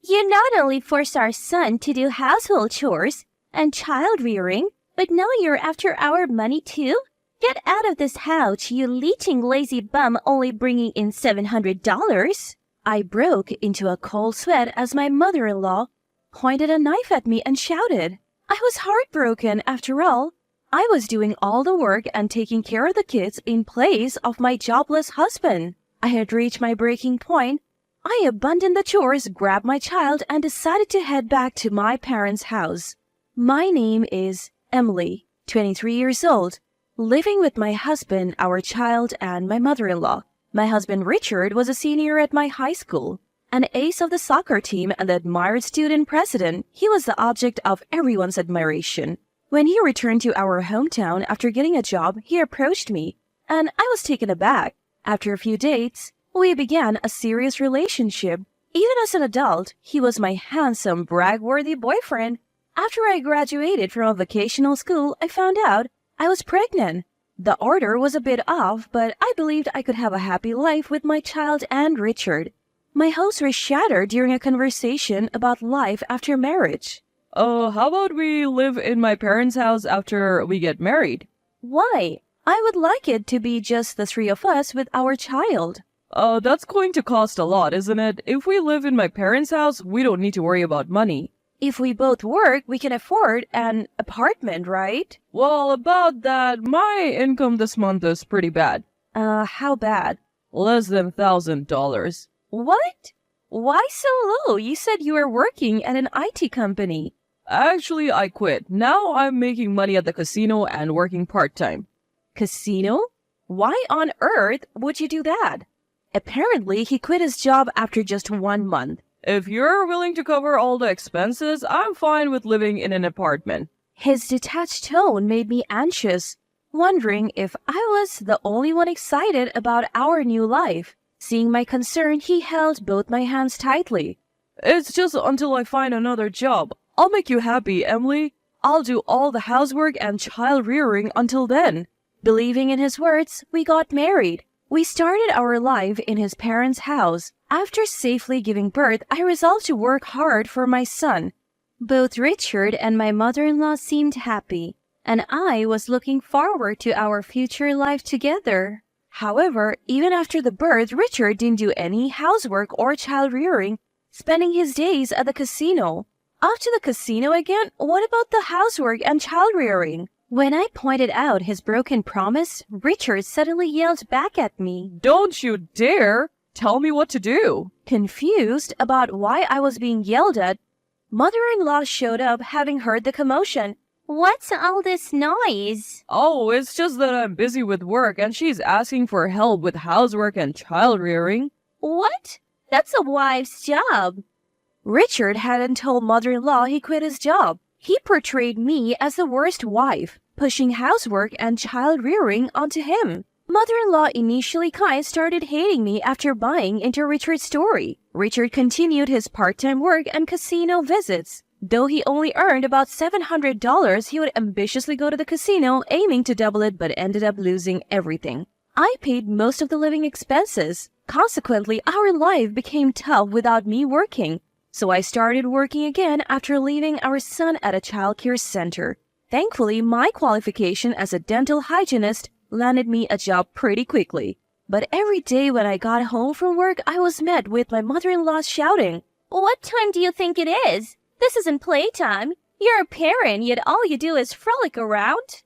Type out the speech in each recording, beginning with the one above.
You not only forced our son to do household chores and child rearing, but now you're after our money too? Get out of this house, you leeching lazy bum only bringing in $700. I broke into a cold sweat as my mother-in-law pointed a knife at me and shouted. I was heartbroken after all. I was doing all the work and taking care of the kids in place of my jobless husband. I had reached my breaking point. I abandoned the chores, grabbed my child, and decided to head back to my parents' house. My name is Emily, 23 years old, living with my husband, our child, and my mother-in-law. My husband Richard was a senior at my high school, an ace of the soccer team and the admired student president. He was the object of everyone's admiration. When he returned to our hometown after getting a job, he approached me, and I was taken aback. After a few dates, we began a serious relationship. Even as an adult, he was my handsome, brag-worthy boyfriend. After I graduated from a vocational school, I found out I was pregnant. The order was a bit off, but I believed I could have a happy life with my child and Richard. My hopes were shattered during a conversation about life after marriage. How about we live in my parents' house after we get married? Why? I would like it to be just the three of us with our child. That's going to cost a lot, isn't it? If we live in my parents' house, we don't need to worry about money. If we both work, we can afford an apartment, right? Well, about that, my income this month is pretty bad. How bad? Less than $1,000. What? Why so low? You said you were working at an IT company. Actually, I quit. Now I'm making money at the casino and working part-time. Casino? Why on earth would you do that? Apparently, he quit his job after just 1 month. If you're willing to cover all the expenses, I'm fine with living in an apartment. His detached tone made me anxious, wondering if I was the only one excited about our new life. Seeing my concern, he held both my hands tightly. It's just until I find another job. I'll make you happy, Emily. I'll do all the housework and child rearing until then. Believing in his words, we got married. We started our life in his parents' house. After safely giving birth, I resolved to work hard for my son. Both Richard and my mother-in-law seemed happy, and I was looking forward to our future life together. However, even after the birth, Richard didn't do any housework or child rearing, spending his days at the casino. Off to the casino again? What about the housework and child rearing? When I pointed out his broken promise, Richard suddenly yelled back at me. Don't you dare tell me what to do. Confused about why I was being yelled at, mother-in-law showed up, having heard the commotion. What's all this noise? Oh, it's just that I'm busy with work and she's asking for help with housework and child rearing. What? That's a wife's job. Richard hadn't told mother-in-law he quit his job. He portrayed me as the worst wife, pushing housework and child rearing onto him. Mother-in-law, initially kind, started hating me after buying into Richard's story. Richard continued his part-time work and casino visits. Though he only earned about $700, he would ambitiously go to the casino, aiming to double it, but ended up losing everything. I paid most of the living expenses. Consequently, our life became tough without me working. So I started working again after leaving our son at a childcare center. Thankfully, my qualification as a dental hygienist landed me a job pretty quickly. But every day when I got home from work, I was met with my mother-in-law shouting, "What time do you think it is? This isn't playtime. You're a parent, yet all you do is frolic around.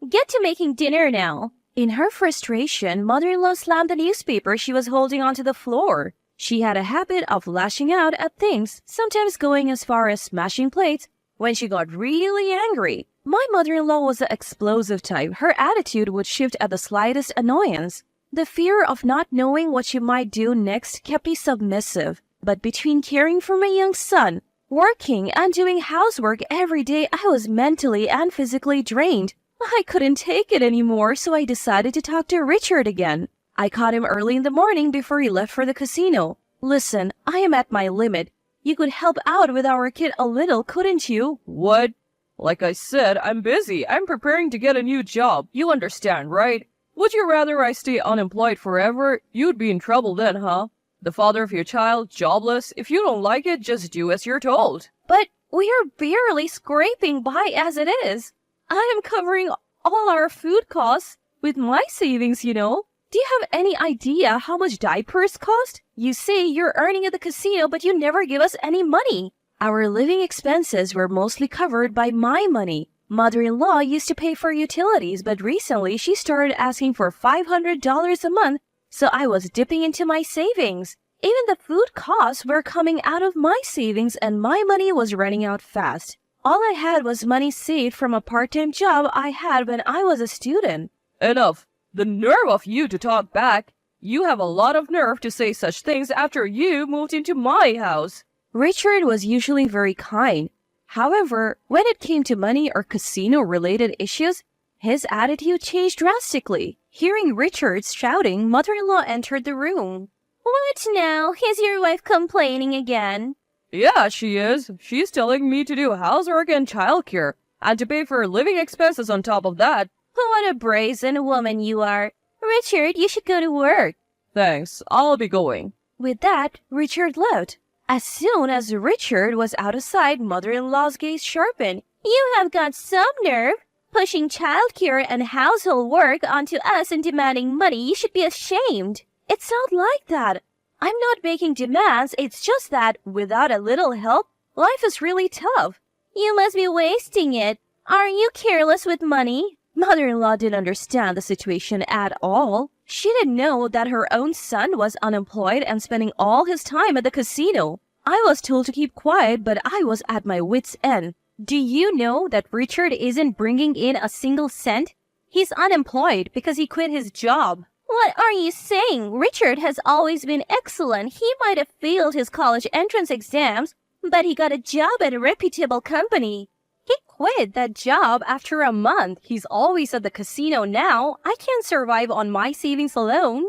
Get to making dinner now." In her frustration, mother-in-law slammed the newspaper she was holding onto the floor. She had a habit of lashing out at things, sometimes going as far as smashing plates when she got really angry. My mother-in-law was the explosive type. Her attitude would shift at the slightest annoyance. The fear of not knowing what she might do next kept me submissive. But between caring for my young son, working, and doing housework every day, I was mentally and physically drained. I couldn't take it anymore, so I decided to talk to Richard again. I caught him early in the morning before he left for the casino. "Listen, I am at my limit. You could help out with our kid a little, couldn't you?" What? Like I said, I'm busy. I'm preparing to get a new job. You understand, right? Would you rather I stay unemployed forever? You'd be in trouble then, huh? The father of your child, jobless. If you don't like it, just do as you're told. But we are barely scraping by as it is. I am covering all our food costs with my savings, you know. Do you have any idea how much diapers cost? You say you're earning at the casino, but you never give us any money. Our living expenses were mostly covered by my money. Mother-in-law used to pay for utilities, but recently she started asking for $500 a month, so I was dipping into my savings. Even the food costs were coming out of my savings and my money was running out fast. All I had was money saved from a part-time job I had when I was a student. Enough. The nerve of you to talk back. You have a lot of nerve to say such things after you moved into my house. Richard was usually very kind. However, when it came to money or casino-related issues, his attitude changed drastically. Hearing Richard's shouting, mother-in-law entered the room. What now? Is your wife complaining again? Yeah, she is. She's telling me to do housework and childcare, and to pay for living expenses on top of that. What a brazen woman you are. Richard, you should go to work. Thanks, I'll be going. With that, Richard left. As soon as Richard was out of sight, mother-in-law's gaze sharpened. You have got some nerve. Pushing childcare and household work onto us and demanding money. You should be ashamed. It's not like that. I'm not making demands. It's just that, without a little help, life is really tough. You must be wasting it. Are you careless with money? Mother-in-law didn't understand the situation at all. She didn't know that her own son was unemployed and spending all his time at the casino. I was told to keep quiet, but I was at my wit's end. Do you know that Richard isn't bringing in a single cent? He's unemployed because he quit his job. What are you saying? Richard has always been excellent. He might have failed his college entrance exams, but he got a job at a reputable company. He quit that job after a month. He's always at the casino now. I can't survive on my savings alone.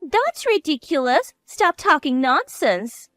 That's ridiculous. Stop talking nonsense.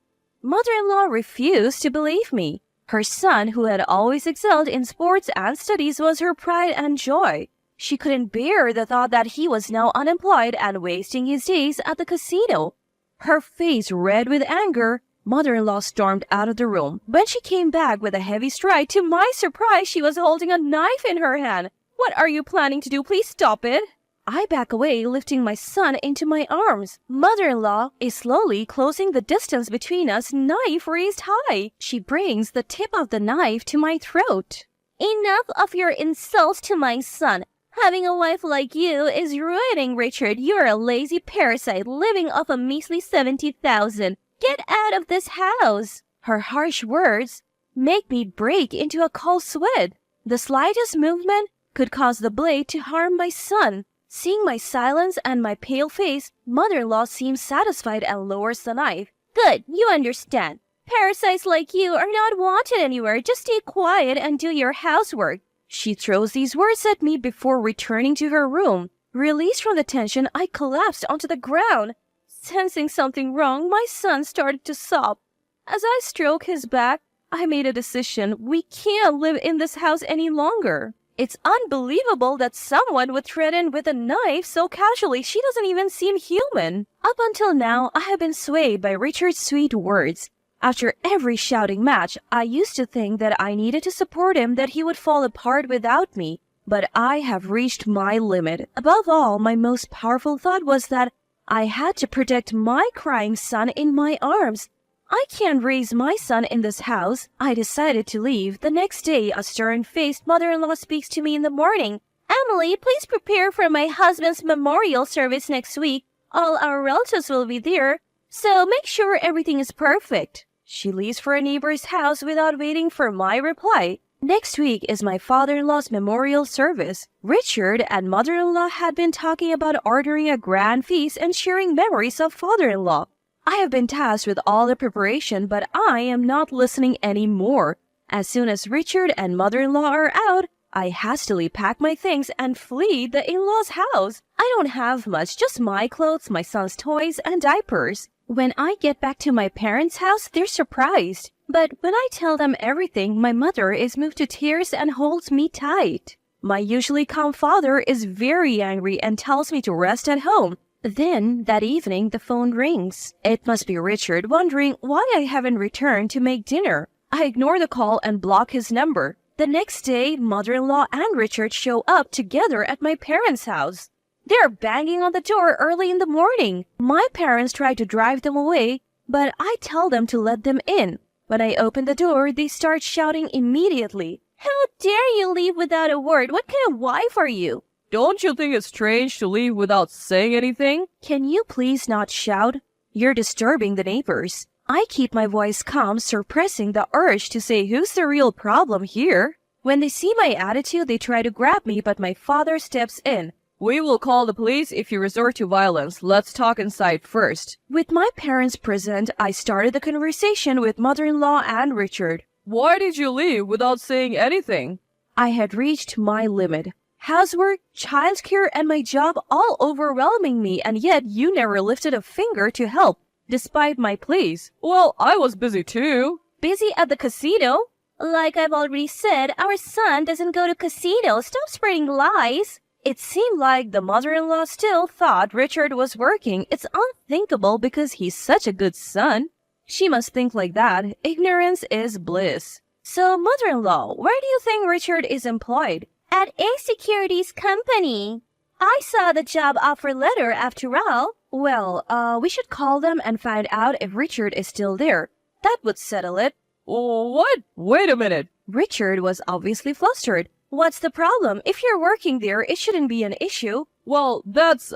Mother-in-law refused to believe me. Her son, who had always excelled in sports and studies, was her pride and joy. She couldn't bear the thought that he was now unemployed and wasting his days at the casino. Her face red with anger, mother-in-law stormed out of the room. When she came back with a heavy stride, to my surprise, she was holding a knife in her hand. What are you planning to do? Please stop it. I back away, lifting my son into my arms. Mother-in-law is slowly closing the distance between us, knife raised high. She brings the tip of the knife to my throat. Enough of your insults to my son. Having a wife like you is ruining Richard. You're a lazy parasite living off a measly 70,000. Get out of this house. Her harsh words make me break into a cold sweat. The slightest movement could cause the blade to harm my son. Seeing my silence and my pale face, mother-in-law seems satisfied and lowers the knife. Good, you understand. Parasites like you are not wanted anywhere. Just stay quiet and do your housework. She throws these words at me before returning to her room. Released from the tension, I collapsed onto the ground. Sensing something wrong, my son started to sob. As I stroked his back, I made a decision. We can't live in this house any longer. It's unbelievable that someone would threaten with a knife so casually. She doesn't even seem human. Up until now, I have been swayed by Richard's sweet words. After every shouting match, I used to think that I needed to support him, that he would fall apart without me. But I have reached my limit. Above all, my most powerful thought was that I had to protect my crying son in my arms. I can't raise my son in this house. I decided to leave. The next day, a stern-faced mother-in-law speaks to me in the morning. Emily, please prepare for my husband's memorial service next week. All our relatives will be there, so make sure everything is perfect. She leaves for a neighbor's house without waiting for my reply. Next week is my father-in-law's memorial service. Richard and mother-in-law had been talking about ordering a grand feast and sharing memories of father-in-law. I have been tasked with all the preparation, but I am not listening anymore. As soon as Richard and mother-in-law are out, I hastily pack my things and flee the in-laws' house. I don't have much, just my clothes, my son's toys, and diapers. When I get back to my parents' house, they're surprised. But when I tell them everything, my mother is moved to tears and holds me tight. My usually calm father is very angry and tells me to rest at home. Then, that evening, the phone rings. It must be Richard, wondering why I haven't returned to make dinner. I ignore the call and block his number. The next day, mother-in-law and Richard show up together at my parents' house. They're banging on the door early in the morning. My parents try to drive them away, but I tell them to let them in. When I open the door, they start shouting immediately. How dare you leave without a word? What kind of wife are you? Don't you think it's strange to leave without saying anything? Can you please not shout? You're disturbing the neighbors. I keep my voice calm, suppressing the urge to say who's the real problem here. When they see my attitude, they try to grab me, but my father steps in. We will call the police if you resort to violence. Let's talk inside first. With my parents present, I started the conversation with mother-in-law and Richard. Why did you leave without saying anything? I had reached my limit. Housework, childcare, and my job all overwhelming me, and yet you never lifted a finger to help, despite my pleas. Well, I was busy too. Busy at the casino? Like I've already said, our son doesn't go to casinos. Stop spreading lies. It seemed like the mother-in-law still thought Richard was working. It's unthinkable because he's such a good son. She must think like that. Ignorance is bliss. So, mother-in-law, where do you think Richard is employed? At a securities company. I saw the job offer letter after all. Well, we should call them and find out if Richard is still there. That would settle it. What? Wait a minute. Richard was obviously flustered. What's the problem? If you're working there, it shouldn't be an issue. Well, that's,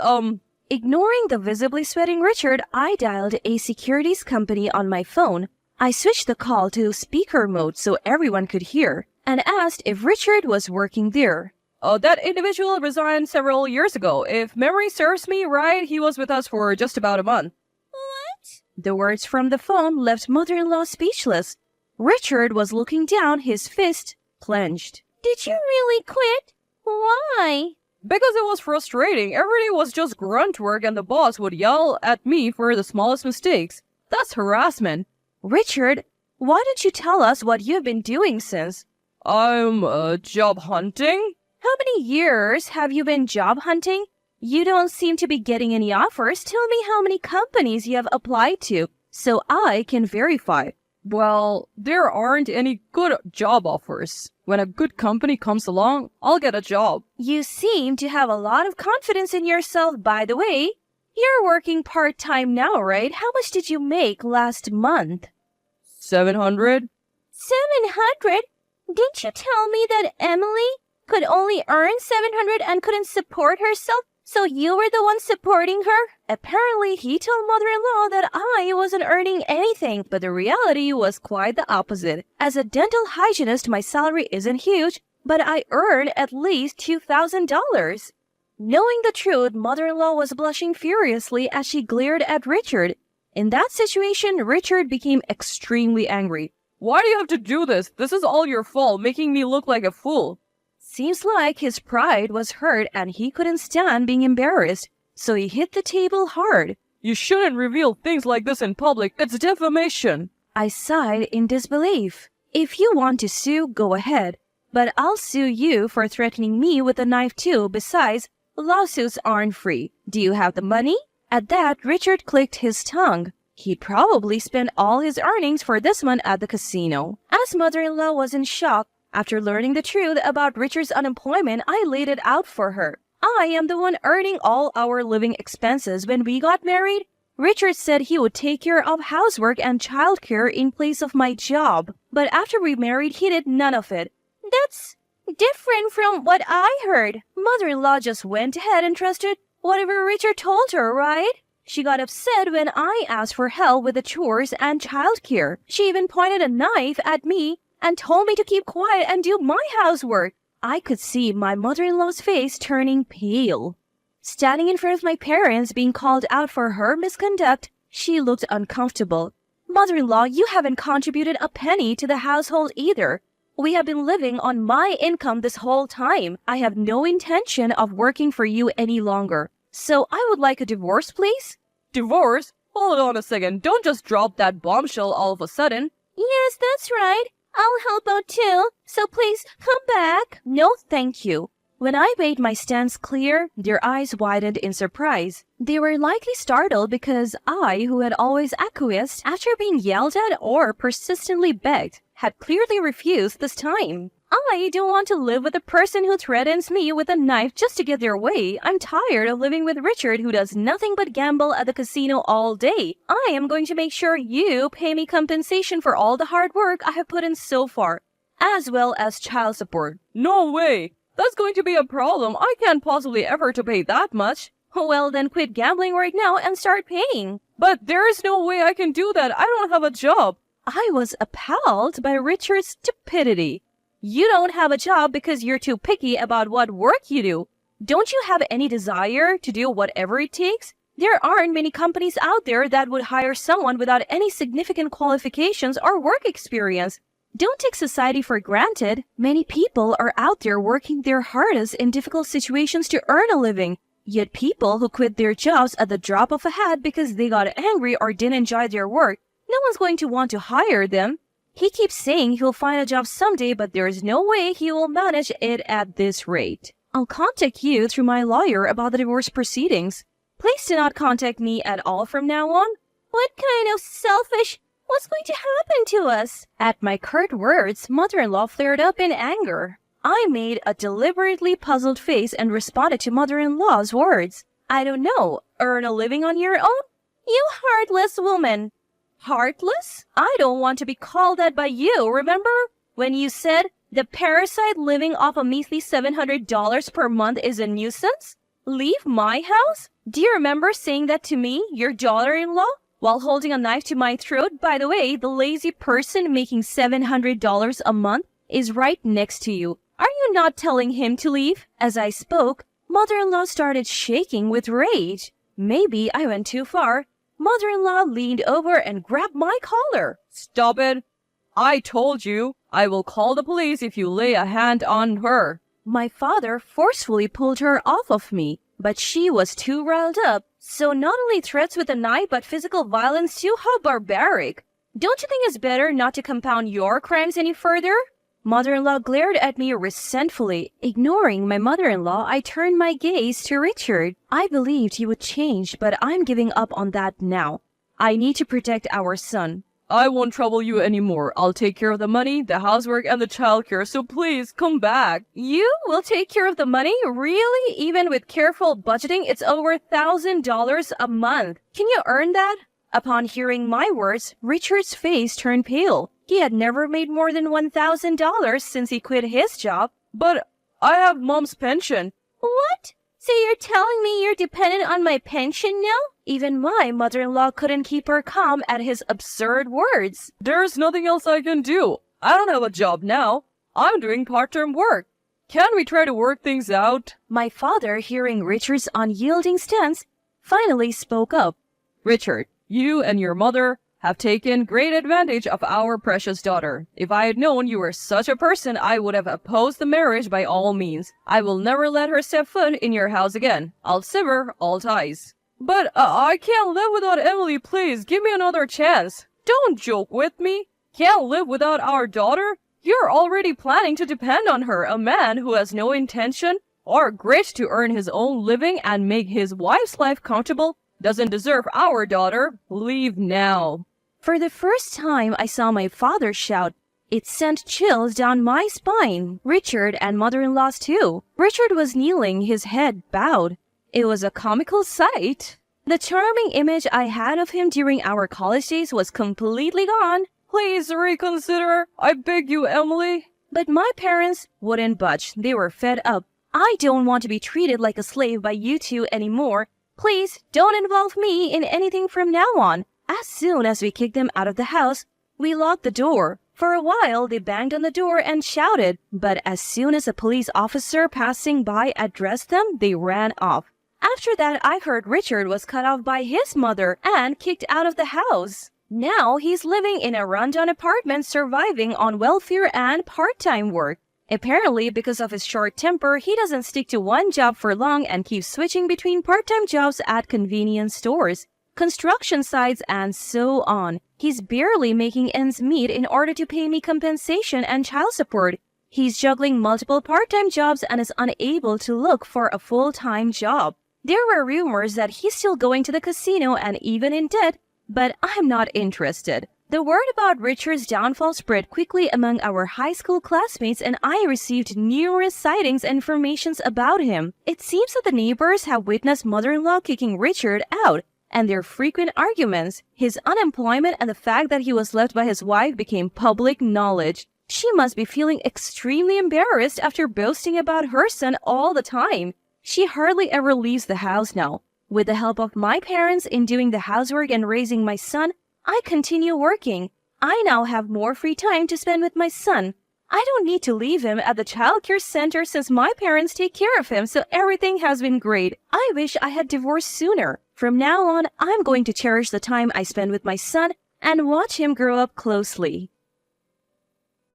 Ignoring the visibly sweating Richard, I dialed a securities company on my phone. I switched the call to speaker mode so everyone could hear, and asked if Richard was working there. That individual resigned several years ago. If memory serves me right, he was with us for just about a month. What? The words from the phone left mother-in-law speechless. Richard was looking down, his fist clenched. Did you really quit? Why? Because it was frustrating. Every day was just grunt work and the boss would yell at me for the smallest mistakes. That's harassment. Richard, why don't you tell us what you've been doing since? I'm, job hunting? How many years have you been job hunting? You don't seem to be getting any offers. Tell me how many companies you have applied to, so I can verify. Well, there aren't any good job offers. When a good company comes along, I'll get a job. You seem to have a lot of confidence in yourself, by the way. You're working part-time now, right? How much did you make last month? 700? 700? Didn't you tell me that Emily could only earn 700 and couldn't support herself? So you were the one supporting her? Apparently, he told mother-in-law that I wasn't earning anything, but the reality was quite the opposite. As a dental hygienist, my salary isn't huge, but I earn at least $2,000. Knowing the truth, mother-in-law was blushing furiously as she glared at Richard. In that situation, Richard became extremely angry. Why do you have to do this? This is all your fault, making me look like a fool. Seems like his pride was hurt and he couldn't stand being embarrassed, so he hit the table hard. You shouldn't reveal things like this in public. It's defamation. I sighed in disbelief. If you want to sue, go ahead. But I'll sue you for threatening me with a knife too. Besides, lawsuits aren't free. Do you have the money? At that, Richard clicked his tongue. He probably spent all his earnings for this month at the casino. As mother-in-law was in shock, after learning the truth about Richard's unemployment, I laid it out for her. I am the one earning all our living expenses. When we got married, Richard said he would take care of housework and childcare in place of my job. But after we married, he did none of it. That's different from what I heard. Mother-in-law just went ahead and trusted whatever Richard told her, right? She got upset when I asked for help with the chores and childcare. She even pointed a knife at me and told me to keep quiet and do my housework. I could see my mother-in-law's face turning pale. Standing in front of my parents being called out for her misconduct, she looked uncomfortable. Mother-in-law, you haven't contributed a penny to the household either. We have been living on my income this whole time. I have no intention of working for you any longer. So I would like a divorce, please. Divorce? Hold on a second. Don't just drop that bombshell all of a sudden. Yes, that's right. I'll help out too, so please come back. No, thank you. When I made my stance clear, their eyes widened in surprise. They were likely startled because I, who had always acquiesced after being yelled at or persistently begged, had clearly refused this time. I don't want to live with a person who threatens me with a knife just to get their way. I'm tired of living with Richard, who does nothing but gamble at the casino all day. I am going to make sure you pay me compensation for all the hard work I have put in so far, as well as child support. No way! That's going to be a problem. I can't possibly afford to pay that much. Well, then quit gambling right now and start paying. But there is no way I can do that. I don't have a job. I was appalled by Richard's stupidity. You don't have a job because you're too picky about what work you do. Don't you have any desire to do whatever it takes? There aren't many companies out there that would hire someone without any significant qualifications or work experience. Don't take society for granted. Many people are out there working their hardest in difficult situations to earn a living. Yet people who quit their jobs at the drop of a hat because they got angry or didn't enjoy their work, no one's going to want to hire them. He keeps saying he'll find a job someday, but there is no way he will manage it at this rate. I'll contact you through my lawyer about the divorce proceedings. Please do not contact me at all from now on. What kind of selfish... What's going to happen to us? At my curt words, mother-in-law flared up in anger. I made a deliberately puzzled face and responded to mother-in-law's words. I don't know. Earn a living on your own? You heartless woman. Heartless? I don't want to be called that by you, remember? When you said the parasite living off a measly $700 per month is a nuisance? Leave my house? Do you remember saying that to me, your daughter-in-law? While holding a knife to my throat. By the way, the lazy person making $700 a month is right next to you. Are you not telling him to leave? As I spoke, mother-in-law started shaking with rage. Maybe I went too far. Mother-in-law leaned over and grabbed my collar. Stop it. I told you. I will call the police if you lay a hand on her. My father forcefully pulled her off of me, but she was too riled up. So not only threats with a knife, but physical violence too? How barbaric. Don't you think it's better not to compound your crimes any further? Mother-in-law glared at me resentfully. Ignoring my mother-in-law, I turned my gaze to Richard. I believed he would change, but I'm giving up on that now. I need to protect our son. I won't trouble you anymore. I'll take care of the money, the housework, and the childcare, so please come back. You will take care of the money? Really? Even with careful budgeting, it's over $1,000 a month. Can you earn that? Upon hearing my words, Richard's face turned pale. He had never made more than $1,000 since he quit his job. But I have Mom's pension. What? So you're telling me you're dependent on my pension now? Even my mother-in-law couldn't keep her calm at his absurd words. There's nothing else I can do. I don't have a job now. I'm doing part-time work. Can't we try to work things out? My father, hearing Richard's unyielding stance, finally spoke up. Richard, you and your mother have taken great advantage of our precious daughter. If I had known you were such a person, I would have opposed the marriage by all means. I will never let her step foot in your house again. I'll sever all ties. But I can't live without Emily, please. Give me another chance. Don't joke with me. Can't live without our daughter? You're already planning to depend on her, a man who has no intention or grit to earn his own living and make his wife's life comfortable. Doesn't deserve our daughter. Leave now. For the first time, I saw my father shout. It sent chills down my spine. Richard and mother-in-law's too. Richard was kneeling, his head bowed. It was a comical sight. The charming image I had of him during our college days was completely gone. Please reconsider. I beg you, Emily. But my parents wouldn't budge. They were fed up. I don't want to be treated like a slave by you two anymore. Please don't involve me in anything from now on. As soon as we kicked them out of the house, we locked the door. For a while, they banged on the door and shouted. But as soon as a police officer passing by addressed them, they ran off. After that, I heard Richard was cut off by his mother and kicked out of the house. Now he's living in a rundown apartment, surviving on welfare and part-time work. Apparently, because of his short temper, he doesn't stick to one job for long and keeps switching between part-time jobs at convenience stores, construction sites, and so on. He's barely making ends meet in order to pay me compensation and child support. He's juggling multiple part-time jobs and is unable to look for a full-time job. There were rumors that he's still going to the casino and even in debt, but I'm not interested. The word about Richard's downfall spread quickly among our high school classmates, and I received numerous sightings and informations about him. It seems that the neighbors have witnessed mother-in-law kicking Richard out, and their frequent arguments, his unemployment, and the fact that he was left by his wife became public knowledge. She must be feeling extremely embarrassed after boasting about her son all the time. She hardly ever leaves the house now. With the help of my parents in doing the housework and raising my son, I continue working. I now have more free time to spend with my son. I don't need to leave him at the childcare center since my parents take care of him, so everything has been great. I wish I had divorced sooner. From now on, I'm going to cherish the time I spend with my son and watch him grow up closely.